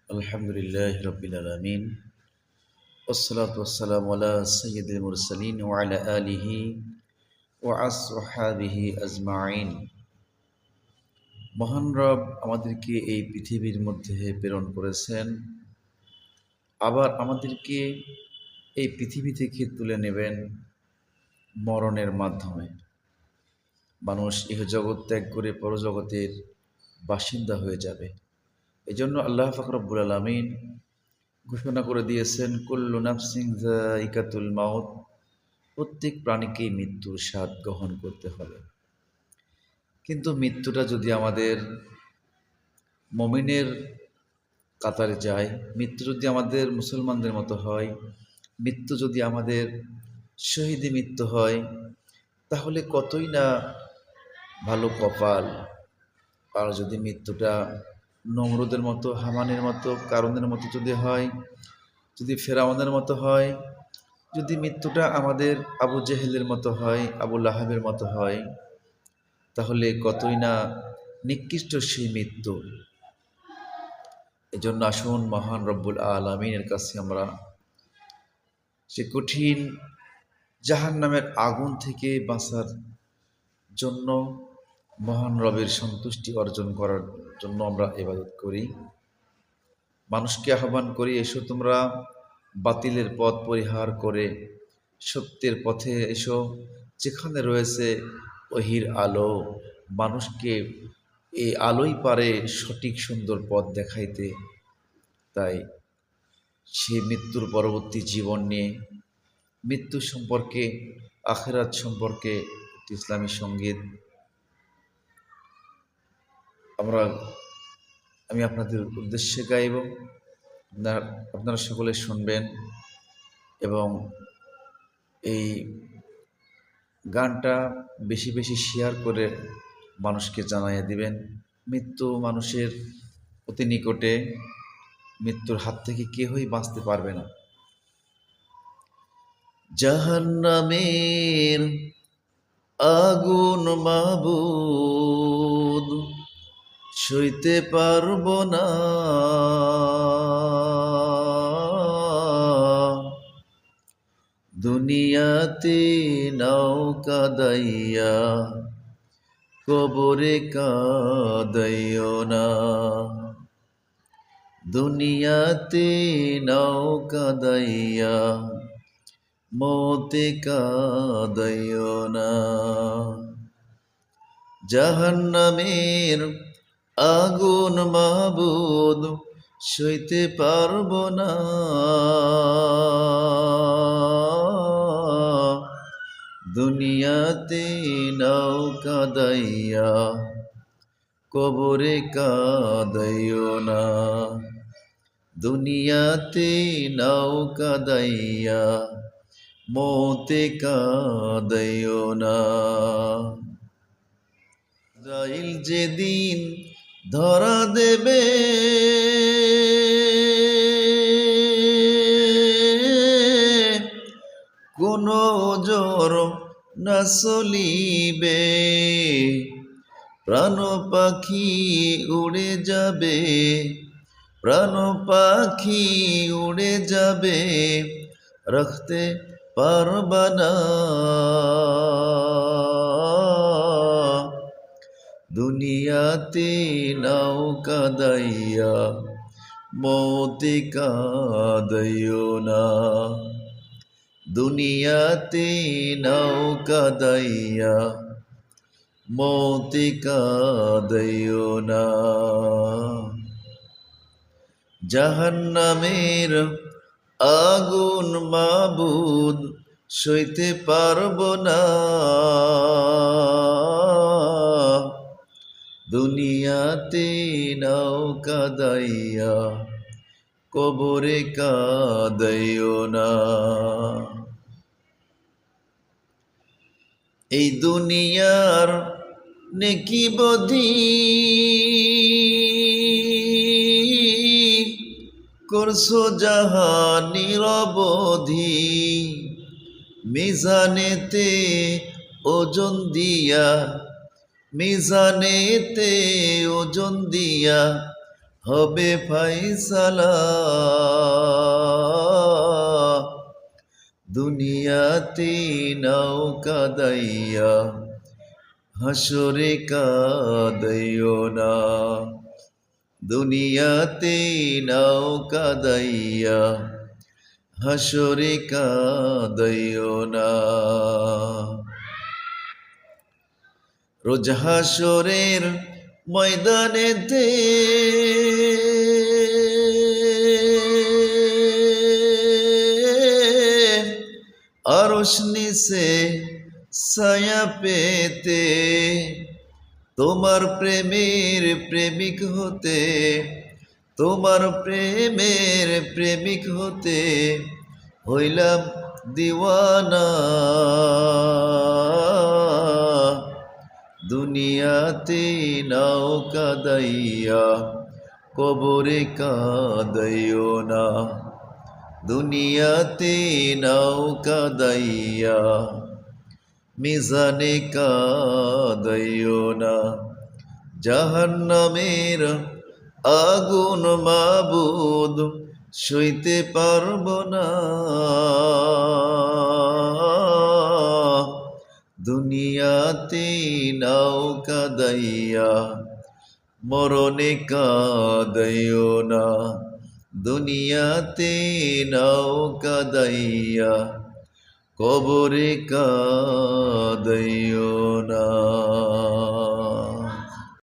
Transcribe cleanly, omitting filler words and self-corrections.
আলহামদুলিল্লাহ রবিল আলমিন ওসলাতাম সৈয়দুল মুরসালিন ওয়ালা আলিহি ও আসহাবিহি আজমাইন। মহান রব আমাদেরকে এই পৃথিবীর মধ্যে প্রেরণ করেছেন, আবার আমাদেরকে এই পৃথিবী থেকে তুলে নেবেন মরণের মাধ্যমে। মানুষ ইহজগৎ ত্যাগ করে পরজগতের বাসিন্দা হয়ে যাবে। এই জন্য আল্লাহ পাক রব্বুল আলামিন ঘোষণা করে দিয়েছেন, কুল্লু নাফসিন যায়িকাতুল মাউত, প্রত্যেক প্রাণীকেই মৃত্যুর স্বাদ গ্রহণ করতে হবে। কিন্তু মৃত্যুটা যদি আমাদের মুমিনের কাতারে যায়, মৃত্যু যদি আমাদের মুসলমানদের মতো হয়, মৃত্যু যদি আমাদের শহীদি মৃত্যু হয়, তাহলে কতই না ভালো কপাল। আর যদি মৃত্যুটা নমরুদের মতো, হামানের মতো, কারুনের মতো যদি হয়, যদি ফেরাউনের মতো হয়, যদি মৃত্যুটা আমাদের আবু জেহেলের মতো হয়, আবু লাহাবের মতো হয়, তাহলে কতই না নিকৃষ্ট সেই মৃত্যু। এজন্য আসুন মহান রব্বুল আলামিনের কাছে আমরা সে কঠিন জাহান্নামের আগুন থেকে বাঁচার জন্য, মহান রবের সন্তুষ্টি অর্জন করার জন্য আমরা ইবাদত করি। মানুষকে আহ্বান করি, এসো তোমরা বাতিলের পথ পরিহার করে সত্যের পথে এসো, যেখানে রয়েছে ওহির আলো। মানুষকে এই আলোই পারে সঠিক সুন্দর পথ দেখাইতে। তাই সেই মৃত্যুর পরবর্তী জীবন নিয়ে, মৃত্যু সম্পর্কে, আখিরাত সম্পর্কে একটি ইসলামী সঙ্গীত আমি আপনাদের উদ্দেশ্যে গাইব। আপনারা সকলে শুনবেন এবং এই গানটা বেশি বেশি শেয়ার করে মানুষকে জানাইয়া দিবেন। মৃত্যু মানুষের অতি নিকটে, মৃত্যুর হাত থেকে কেউই বাঁচতে পারবে না। জাহান্নামের আগুন মাবুদ সইতে পারব না, দুনিয়াতে নাও কাদাইয়া কবরে কাদাইও না। দুনিয়াতে নাও কাদাইয়া মতে কাদাইও না। জাহান্নামের আগুন মাবুদ সইতে পারব না, দুনিয়াতে নাও কাদাইয়া কবরে কাদাইও না। দুনিয়াতে নাও কাদাইয়া মতে কাদাইও না। আজরাইল যেদিন ধরা দেবে, কোনো জোর না চলিবে, প্রাণ পাখি উড়ে যাবে, প্রাণ পাখি উড়ে যাবে, রাখতে পারবা না। দুনিয়াতে নাও কাদাইয়া মতে কাদাইও না। দুনিয়াতে নাও কাদাইয়া মতে কাদাইও না। জাহান্নামের আগুন মাবুদ সইতে পারব না, দুনিয়াতে নাও কাদাইয়া কবরে কাদাইও না। এই দুনিয়ার নেকি বধি করছো যাহা নিরবধি, মিজানেতে ওজন দিয়া, মিজানেতে ওজন দিয়া হবে ফাইসালা, দুনিয়াতে নাও কাদাইয়া হাসরে কাদাইও না, দুনিয়াতে নাও কাদাইয়া হাসরে কাদাইও না। রোজ হাসরের ময়দানেতে আরশ নিচে ছায়া পেতে, তোমার প্রেমের প্রেমিক হতে, তোমার প্রেমের প্রেমিক হতে হইলাম দিওয়ানা, দুনিয়াতে নাও কাদাইয়া কবরে কাদাইও না, দুনিয়াতে নাও কাদাইয়া মিজানে কাদাইও না। জাহান্নামের আগুন মাবুদ সইতে পারব না, দুনিয়াতে নাও কাদাইয়া মরণে কাদাইও না, দুনিয়াতে নাও কাদাইয়া কবরে কাদাইও না।